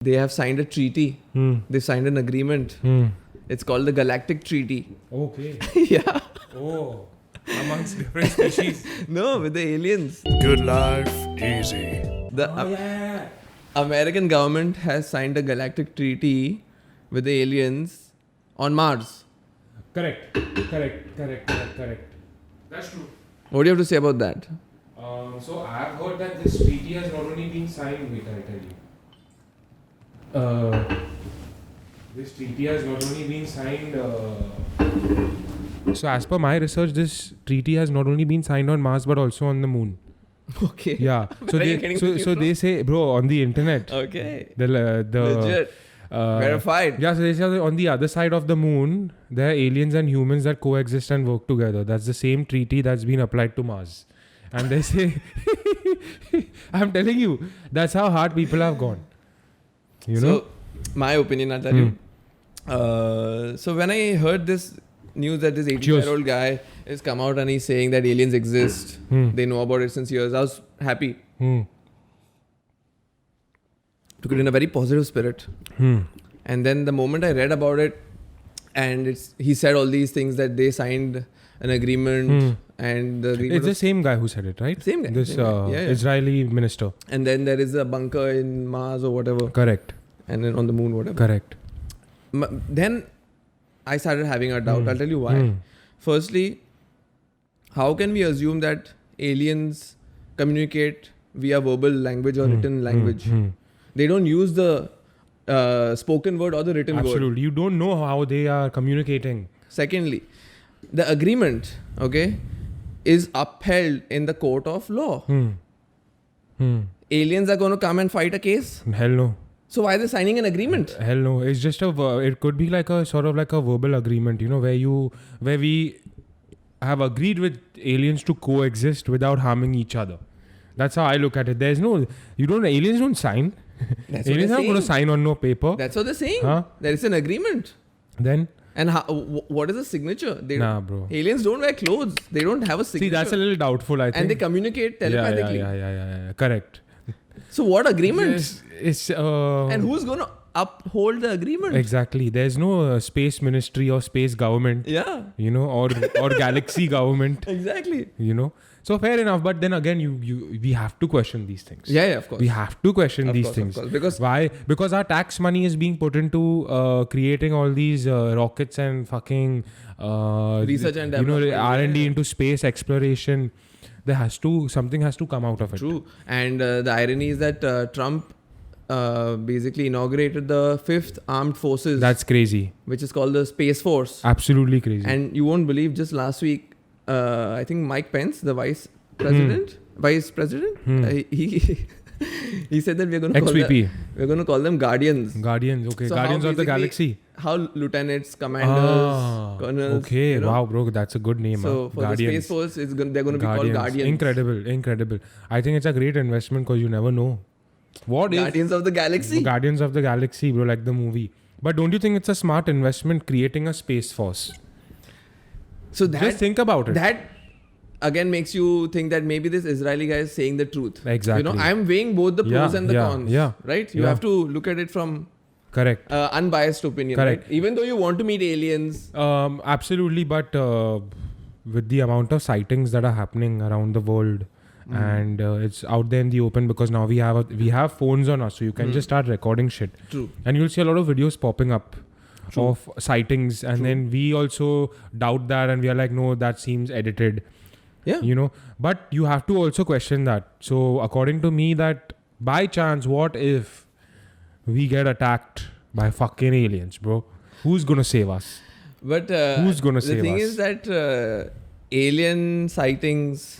They have signed a treaty. They've signed an agreement. It's called the Galactic Treaty. Okay. Yeah. Oh, amongst different species. No, with the aliens. Good life, easy. The yeah. American government has signed a galactic treaty with the aliens on Mars. Correct. That's true. What do you have to say about that? So I've heard that this treaty has not only been signed. Wait, I'll tell you. This treaty has not only been signed. So as per my research, this treaty has not only been signed on Mars but also on the moon. Okay. Yeah. So Where are you getting they this so from? they say, bro, on the internet. Okay. The Legit. Verified. Yeah, so they say on the other side of the moon, there are aliens and humans that coexist and work together. That's the same treaty that's been applied to Mars. And they say, I'm telling you, that's how hard people have gone. You know? So, my opinion, I'll tell you. So when I heard this news that this 80-year-old guy has come out and he's saying that aliens exist, they know about it since years, I was happy. Took it in a very positive spirit. And then the moment I read about it, and he said all these things that they signed an agreement, and the agreement It's the same guy who said it, right? Same guy. This same guy. Yeah. Israeli minister. And then there is a bunker in Mars or whatever, Correct. and then on the moon, whatever. Correct. Then I started having a doubt. I'll tell you why. Firstly, how can we assume that aliens communicate via verbal language or written language? They don't use the spoken word or the written word. Absolutely. You don't know how they are communicating. Secondly, the agreement, okay, is upheld in the court of law. Aliens are going to come and fight a case. Hell no. So why are they signing an agreement? Hell no. It's just it could be like a sort of like a verbal agreement, you know, where we have agreed with aliens to coexist without harming each other. That's how I look at it. Aliens don't sign. That's what Aliens they're are not going to saying. sign on no paper. That's what they're saying. Huh? There is an agreement. Then? And what is the signature? Nah, bro. Aliens don't wear clothes. They don't have a signature. See, that's a little doubtful, I think. And they communicate telepathically. Yeah. Correct. So what agreement? It's And who's going to uphold the agreement? Exactly. There's no space ministry or space government, Yeah, you know, or galaxy government, exactly. you know. So fair enough. But then again, we have to question these things. Yeah, of course. We have to question Of these course, things. of course. Because Why? Because our tax money is being put into creating all these rockets and fucking Research and you know, development, R&D yeah. into space exploration. Something has to come out of it. true. And the irony is that Trump basically inaugurated the 5th Armed Forces, That's crazy. which is called the Space Force. Absolutely crazy. And you won't believe, just last week, I think Mike Pence, the vice president, he said that we're going to call them guardians. Guardians. Okay. So Guardians how of the basically- Galaxy. How lieutenants, commanders, colonels. Okay. you know? Wow, bro. That's a good name. So for Guardians. the Space Force, they're going to be called guardians. Incredible. I think it's a great investment because you never know. What if Guardians of the Galaxy. Guardians of the Galaxy, bro, like the movie. But don't you think it's a smart investment creating a space force? So Just think about it. that again makes you think that maybe this Israeli guy is saying the truth. Exactly. You know, I'm weighing both the pros and the cons. yeah. Right? You Yeah. have to look at it from Correct. unbiased opinion. Correct. Right? Even though you want to meet aliens. Absolutely, but with the amount of sightings that are happening around the world, and it's out there in the open because now we have phones on us, so you can just start recording shit. True. And you'll see a lot of videos popping up of sightings, and then we also doubt that, and we are like, no, that seems edited. Yeah. You know, but you have to also question that. So according to me, that by chance, what if we get attacked by fucking aliens, bro? Who's gonna save us? But Who's gonna the save thing us? is that alien sightings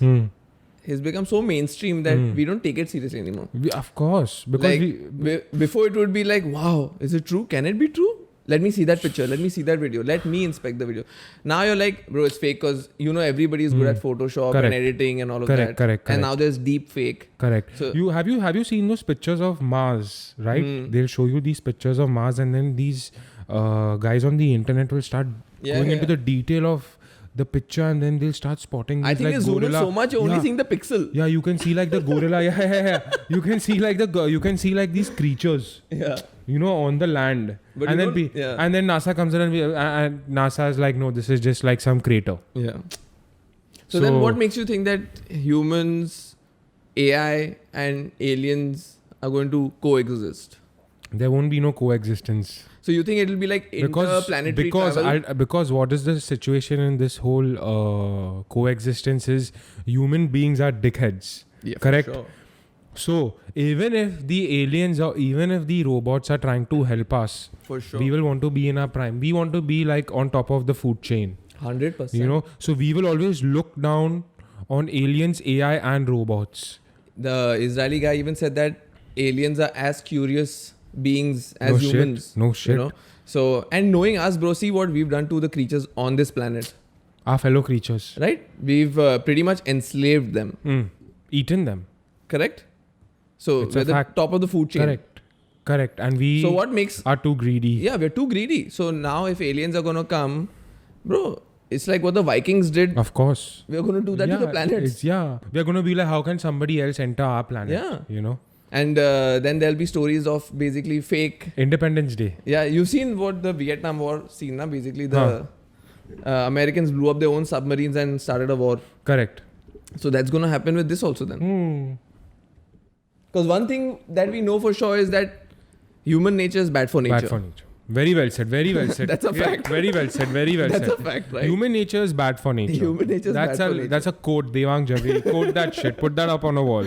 has become so mainstream that we don't take it seriously anymore. Of course, because Like before it would be like, wow, is it true? Can it be true? Let me see that picture. Let me see that video. Let me inspect the video. Now you're like, bro, it's fake because you know everybody is good at Photoshop Correct. and editing and all of Correct, that. correct. And now there's deep fake. correct. So- You have you seen those pictures of Mars, right? They'll show you these pictures of Mars, and then these guys on the internet will start Yeah, going yeah. into the detail of the picture and then they'll start spotting I these, think like you zoom in gorilla. so much, you're only Yeah. seeing the pixel. Yeah, you can see like the gorilla. Yeah. You can see like you can see like these creatures, Yeah. on the land. But and you then don't- yeah. and then NASA comes in and NASA is like, no, this is just like some crater. Yeah. So then what makes you think that humans, AI and aliens are going to coexist? There won't be no coexistence. So you think it'll be like interplanetary travel? Because what is the situation in this whole coexistence is human beings are dickheads. Yeah, for correct? sure. So even if the aliens or even if the robots are trying to help us, For sure. we will want to be in our prime. We want to be like on top of the food chain. 100%. So we will always look down on aliens, AI and robots. The Israeli guy even said that aliens are as curious beings as No shit. humans. No shit. So, and knowing us, bro, see what we've done to the creatures on this planet, Our fellow creatures. right? We've pretty much enslaved them, Eaten them. correct? So It's a we're the fact. top of the food chain. Correct. And we So what makes are too greedy. Yeah, we're too greedy. So now if aliens are gonna come, bro, it's like what the Vikings did. Of course. We're gonna do that to the planets. We're going to be like, how can somebody else enter our planet? Yeah. And then there'll be stories of basically fake. Independence Day. Yeah, you've seen what the Vietnam War scene, na? Basically the Americans blew up their own submarines and started a war. Correct. So that's gonna happen with this also then. Because one thing that we know for sure is that human nature is bad for nature. Bad for nature. Very well said. Very well said. That's a fact. Very well said. Very well That's said. a fact, right? Human nature is bad for nature. Human nature is bad for nature. That's a quote. Devang Javeri. Quote that shit. Put that up on a wall.